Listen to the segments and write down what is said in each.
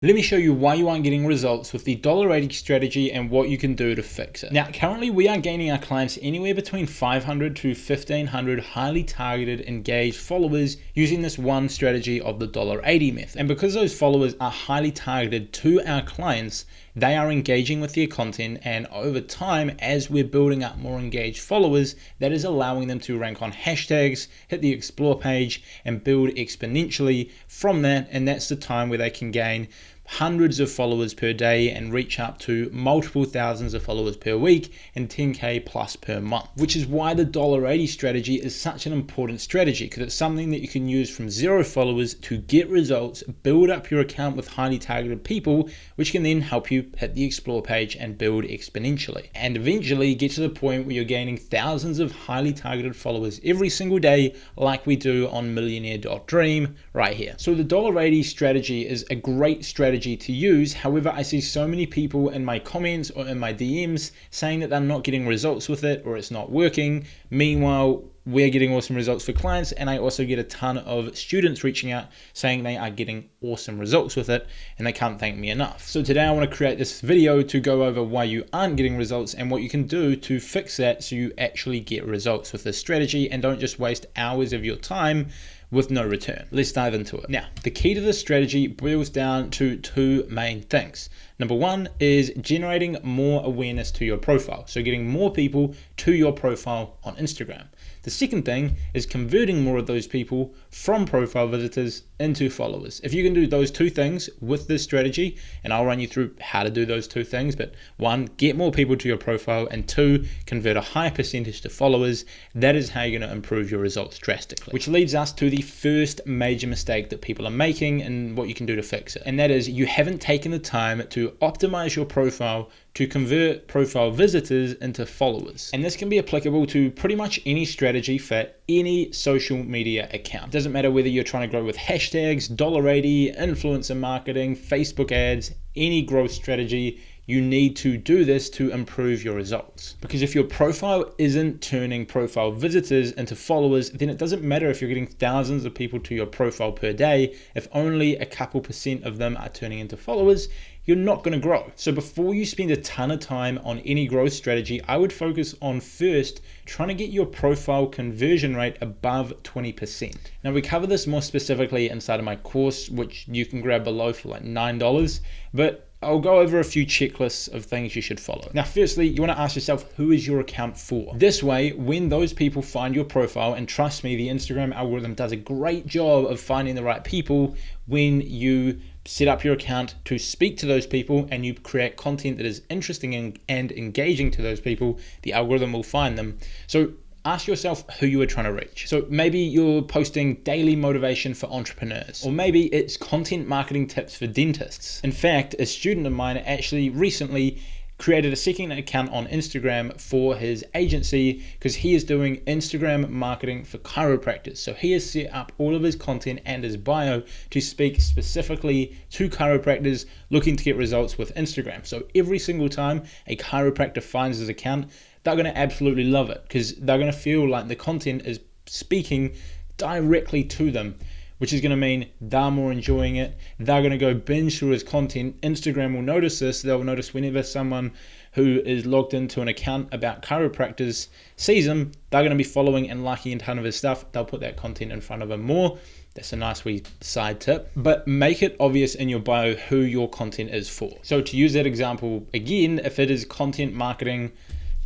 Let me show you why you aren't getting results with the $80 strategy and what you can do to fix it. Now, currently we are gaining our clients anywhere between 500 to 1500 highly targeted, engaged followers using this one strategy of the $80 method. And because those followers are highly targeted to our clients, they are engaging with their content, and over time, as we're building up more engaged followers, that is allowing them to rank on hashtags, hit the explore page, and build exponentially from that. And that's the time where they can gain hundreds of followers per day and reach up to multiple thousands of followers per week and 10K plus per month, which is why the $80 strategy is such an important strategy, because it's something that you can use from 0 followers to get results, build up your account with highly targeted people, which can then help you hit the explore page and build exponentially, and eventually get to the point where you're gaining thousands of highly targeted followers every single day, like we do on Millionaire.Dream right here. So the $80 strategy is a great strategy to use. However, I see so many people in my comments or in my DMs saying that they're not getting results with it or it's not working. Meanwhile, we're getting awesome results for clients, and I also get a ton of students reaching out saying they are getting awesome results with it and they can't thank me enough. So today I want to create this video to go over why you aren't getting results and what you can do to fix that so you actually get results with this strategy and don't just waste hours of your time with no return. Let's dive into it. Now, the key to this strategy boils down to 2 main things. Number 1 is generating more awareness to your profile, so getting more people to your profile on Instagram. The second thing is converting more of those people from profile visitors into followers. If you can do those 2 things with this strategy, and I'll run you through how to do those 2 things, but 1, get more people to your profile, and 2, convert a high percentage to followers, that is how you're going to improve your results drastically. Which leads us to the first major mistake that people are making and what you can do to fix it. And that is, you haven't taken the time to optimize your profile to convert profile visitors into followers. And this can be applicable to pretty much any strategy for any social media account. It doesn't matter whether you're trying to grow with hashtags, $80, influencer marketing, Facebook ads, any growth strategy. You need to do this to improve your results. Because if your profile isn't turning profile visitors into followers, then it doesn't matter if you're getting thousands of people to your profile per day. If only a couple % of them are turning into followers, you're not going to grow. So before you spend a ton of time on any growth strategy, I would focus on first trying to get your profile conversion rate above 20%. Now, we cover this more specifically inside of my course, which you can grab below for like $9, but I'll go over a few checklists of things you should follow. Now, firstly, you want to ask yourself, who is your account for? This way, when those people find your profile, and trust me, the Instagram algorithm does a great job of finding the right people when you set up your account to speak to those people and you create content that is interesting and engaging to those people, the algorithm will find them. So ask yourself who you are trying to reach. So maybe you're posting daily motivation for entrepreneurs, or maybe it's content marketing tips for dentists. In fact, a student of mine actually recently created a second account on Instagram for his agency because he is doing Instagram marketing for chiropractors. So he has set up all of his content and his bio to speak specifically to chiropractors looking to get results with Instagram. So every single time a chiropractor finds his account, they're going to absolutely love it because they're going to feel like the content is speaking directly to them, which is going to mean they're more enjoying it. They're going to go binge through his content. Instagram will notice this. They'll notice whenever someone who is logged into an account about chiropractors sees him, they're going to be following and liking a ton of his stuff. They'll put that content in front of him more. That's a nice wee side tip, but make it obvious in your bio who your content is for. So to use that example again, if it is content marketing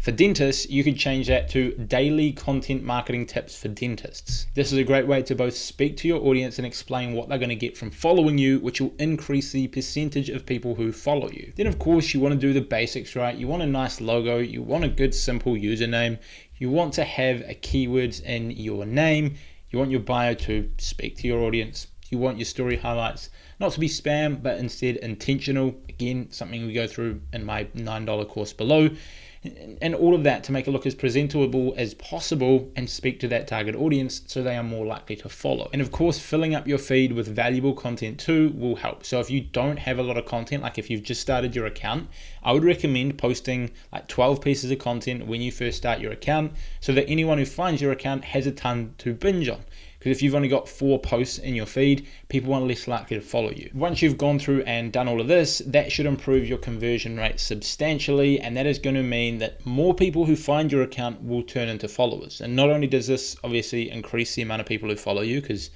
for dentists, you could change that to daily content marketing tips for dentists. This is a great way to both speak to your audience and explain what they're going to get from following you, which will increase the percentage of people who follow you. Then of course you want to do the basics right. You want a nice logo, you want a good simple username, you want to have a keywords in your name, you want your bio to speak to your audience, you want your story highlights not to be spam, but instead intentional. Again, something we go through in my $9 course below. And all of that to make it look as presentable as possible and speak to that target audience so they are more likely to follow. And of course, filling up your feed with valuable content too will help. So if you don't have a lot of content, like if you've just started your account, I would recommend posting like 12 pieces of content when you first start your account so that anyone who finds your account has a ton to binge on. because if you've only got 4 posts in your feed, people are less likely to follow you. Once you've gone through and done all of this, that should improve your conversion rate substantially, and that is going to mean that more people who find your account will turn into followers. And not only does this obviously increase the amount of people who follow you, because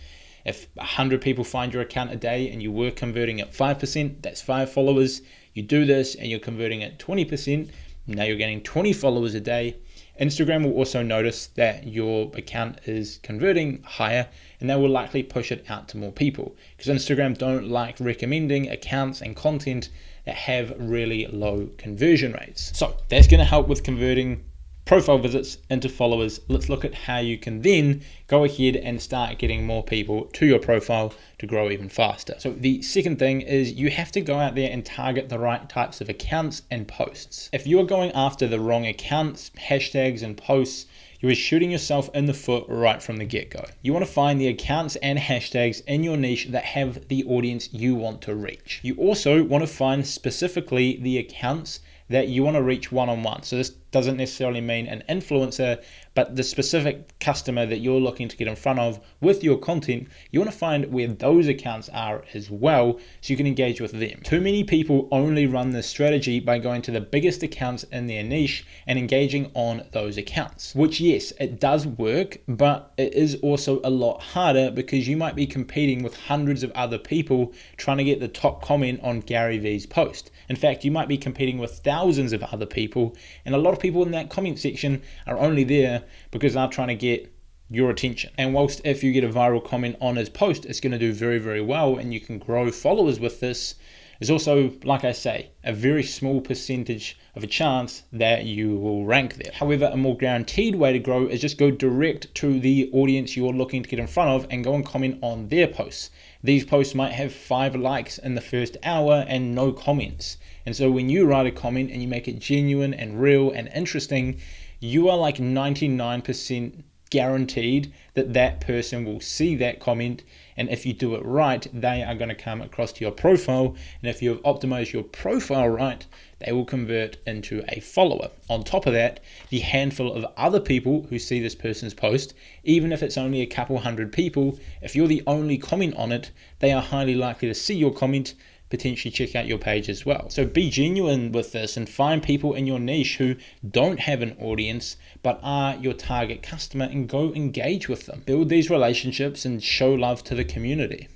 if 100 people find your account a day and you were converting at 5%, that's 5 followers. You do this and you're converting at 20%, now you're getting 20 followers a day. Instagram will also notice that your account is converting higher, and they will likely push it out to more people, because Instagram don't like recommending accounts and content that have really low conversion rates. So that's going to help with converting profile visits into followers. Let's look at how you can then go ahead and start getting more people to your profile to grow even faster. So the second thing is you have to go out there and target the right types of accounts and posts. If you're going after the wrong accounts, hashtags, and posts, you are shooting yourself in the foot right from the get-go. You want to find the accounts and hashtags in your niche that have the audience you want to reach. You also want to find specifically the accounts that you want to reach one-on-one. So this doesn't necessarily mean an influencer, but the specific customer that you're looking to get in front of with your content, you want to find where those accounts are as well, so you can engage with them. Too many people only run this strategy by going to the biggest accounts in their niche and engaging on those accounts, which yes, it does work, but it is also a lot harder because you might be competing with hundreds of other people trying to get the top comment on Gary Vee's post. In fact, you might be competing with thousands of other people, and a lot of people in that comment section are only there because they're trying to get your attention. And whilst if you get a viral comment on his post, it's going to do very, very well and you can grow followers with this, there's also, like I say, a very small percentage of a chance that you will rank there. However, a more guaranteed way to grow is just go direct to the audience you're looking to get in front of and go and comment on their posts. These posts might have 5 likes in the first hour and no comments. And so when you write a comment and you make it genuine and real and interesting, you are like 99% guaranteed that that person will see that comment, and if you do it right, they are going to come across to your profile, and if you have optimized your profile right, they will convert into a follower. On top of that, the handful of other people who see this person's post, even if it's only a couple hundred people, if you're the only comment on it, they are highly likely to see your comment, potentially check out your page as well. So be genuine with this and find people in your niche who don't have an audience but are your target customer and go engage with them. Build these relationships and show love to the community.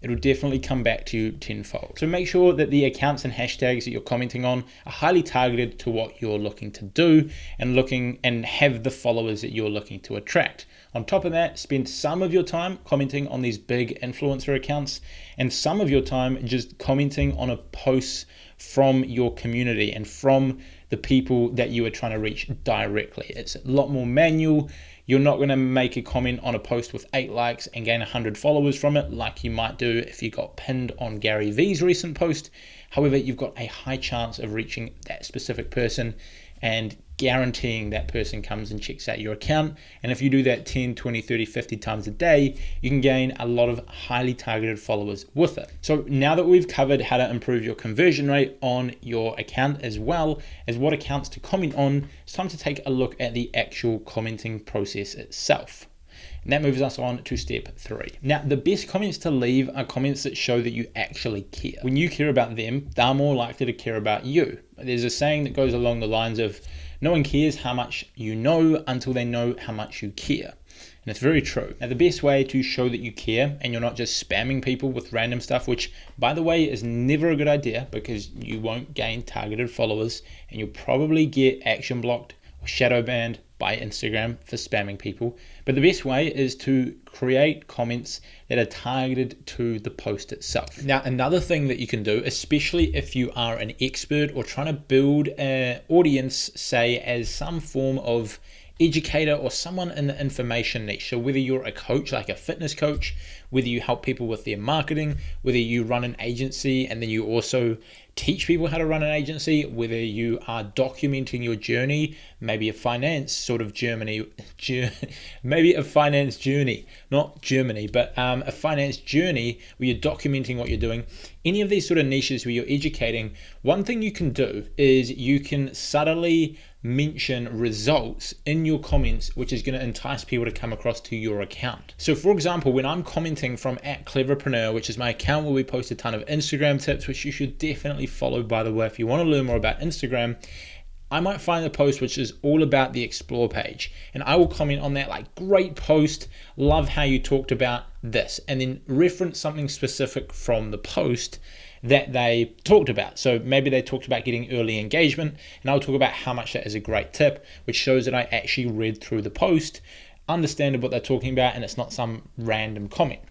It'll definitely come back to you tenfold. So make sure that the accounts and hashtags that you're commenting on are highly targeted to what you're looking to do and have the followers that you're looking to attract. On top of that, spend some of your time commenting on these big influencer accounts and some of your time just commenting on a post from your community and from the people that you are trying to reach directly. It's a lot more manual. You're not going to make a comment on a post with 8 likes and gain 100 followers from it like you might do if you got pinned on Gary Vee's recent post. However, you've got a high chance of reaching that specific person and guaranteeing that person comes and checks out your account. And if you do that 10, 20, 30, 50 times a day, you can gain a lot of highly targeted followers with it. So now that we've covered how to improve your conversion rate on your account as well as what accounts to comment on, it's time to take a look at the actual commenting process itself. And that moves us on to step 3. Now, the best comments to leave are comments that show that you actually care. When you care about them, they're more likely to care about you. There's a saying that goes along the lines of, no one cares how much you know until they know how much you care. And it's very true. Now, the best way to show that you care and you're not just spamming people with random stuff, which by the way is never a good idea because you won't gain targeted followers and you'll probably get action blocked or shadow banned by Instagram for spamming people. But the best way is to create comments that are targeted to the post itself. Now, another thing that you can do, especially if you are an expert or trying to build an audience, say as some form of educator or someone in the information niche. So whether you're a coach, like a fitness coach, whether you help people with their marketing, whether you run an agency and then you also teach people how to run an agency, whether you are documenting your journey, maybe a finance sort of maybe a finance journey, not Germany, but a finance journey where you're documenting what you're doing. Any of these sort of niches where you're educating, one thing you can do is you can subtly mention results in your comments, which is going to entice people to come across to your account. So for example, when I'm commenting from @Cleverpreneur, which is my account where we post a ton of Instagram tips, which you should definitely follow, by the way, if you want to learn more about Instagram, I might find a post which is all about the explore page, and I will comment on that like, great post, love how you talked about this, and then reference something specific from the post that they talked about. So maybe they talked about getting early engagement, and I'll talk about how much that is a great tip, which shows that I actually read through the post, understand what they're talking about, and it's not some random comment.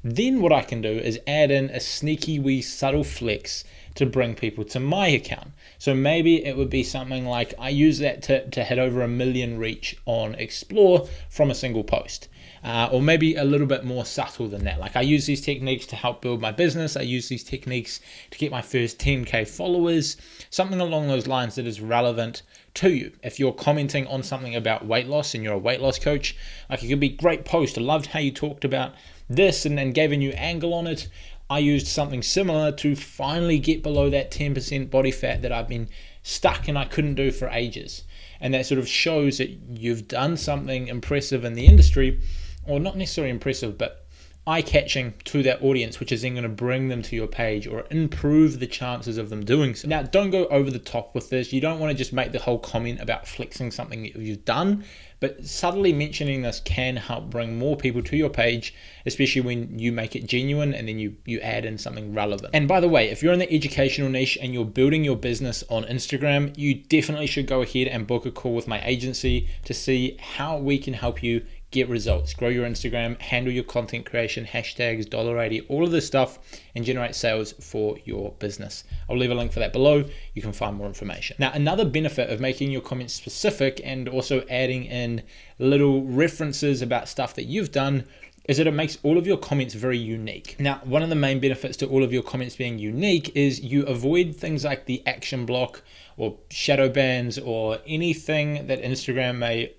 Then what I can do is add in a sneaky wee subtle flex to bring people to my account. So maybe it would be something like, I use that tip to hit over 1 million reach on Explore from a single post. Or maybe a little bit more subtle than that. Like, I use these techniques to help build my business. I use these techniques to get my first 10K followers, something along those lines that is relevant to you. If you're commenting on something about weight loss and you're a weight loss coach, like, it could be great post. I loved how you talked about this and gave a new angle on it. I used something similar to finally get below that 10% body fat that I've been stuck and I couldn't do for ages. And that sort of shows that you've done something impressive in the industry, or not necessarily impressive, but eye-catching to that audience, which is then going to bring them to your page or improve the chances of them doing so. Now, don't go over the top with this. You don't want to just make the whole comment about flexing something that you've done, but subtly mentioning this can help bring more people to your page, especially when you make it genuine and then you add in something relevant. And by the way, if you're in the educational niche and you're building your business on Instagram, you definitely should go ahead and book a call with my agency to see how we can help you get results, grow your Instagram, handle your content creation, hashtags, $80, all of this stuff, and generate sales for your business. I'll leave a link for that below. You can find more information. Now, another benefit of making your comments specific and also adding in little references about stuff that you've done is that it makes all of your comments very unique. Now, one of the main benefits to all of your comments being unique is you avoid things like the action block or shadow bans or anything that Instagram may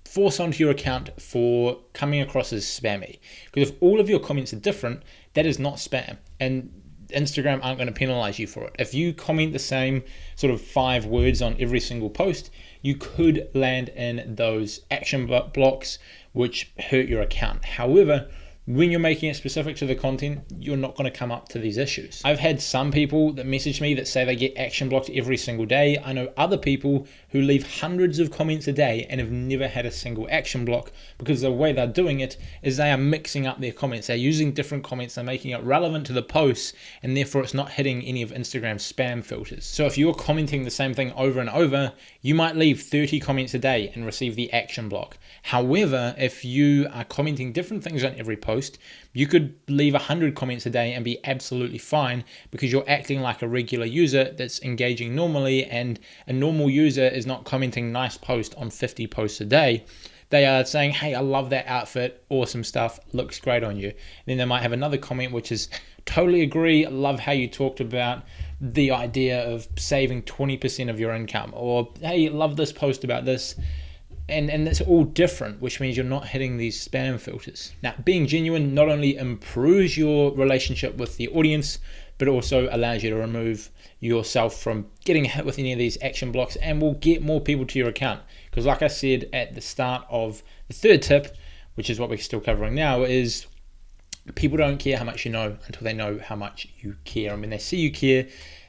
force onto your account for coming across as spammy. Because if all of your comments are different, that is not spam, and Instagram aren't going to penalize you for it. If you comment the same sort of 5 words on every single post, you could land in those action blocks which hurt your account. However, when you're making it specific to the content, you're not going to come up to these issues. I've had some people that message me that say they get action blocked every single day. I know other people who leave hundreds of comments a day and have never had a single action block, because the way they're doing it is they are mixing up their comments. They're using different comments, they're making it relevant to the posts, and therefore it's not hitting any of Instagram's spam filters. So if you're commenting the same thing over and over, you might leave 30 comments a day and receive the action block. However, if you are commenting different things on every post, you could leave 100 comments a day and be absolutely fine, because you're acting like a regular user that's engaging normally, and a normal user is not commenting nice post on 50 posts a day. They are saying, hey, I love that outfit, awesome stuff, looks great on you. And then they might have another comment which is, totally agree, love how you talked about the idea of saving 20% of your income, or hey, love this post about this. And that's all different, which means you're not hitting these spam filters. Now, being genuine not only improves your relationship with the audience, but also allows you to remove yourself from getting hit with any of these action blocks, and will get more people to your account. Because like I said at the start of the third tip, which is what we're still covering now, is people don't care how much you know until they know how much you care. And when they see you care,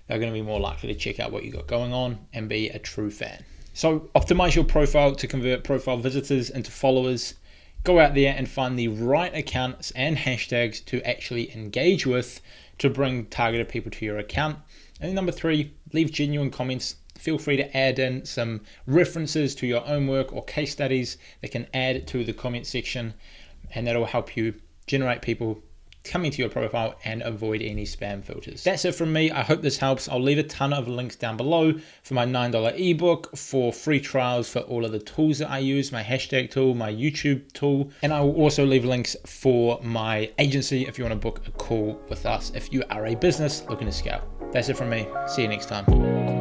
they're going to be more likely to check out what you got going on and be a true fan. So optimize your profile to convert profile visitors into followers. Go out there and find the right accounts and hashtags to actually engage with to bring targeted people to your account. And then number 3, leave genuine comments. Feel free to add in some references to your own work or case studies that can add to the comment section, and that'll help you generate people coming to your profile and avoid any spam filters. That's it from me. I hope this helps. I'll leave a ton of links down below for my $9 ebook, for free trials for all of the tools that I use, my hashtag tool, my YouTube tool, and I will also leave links for my agency if you want to book a call with us if you are a business looking to scale. That's it from me. See you next time.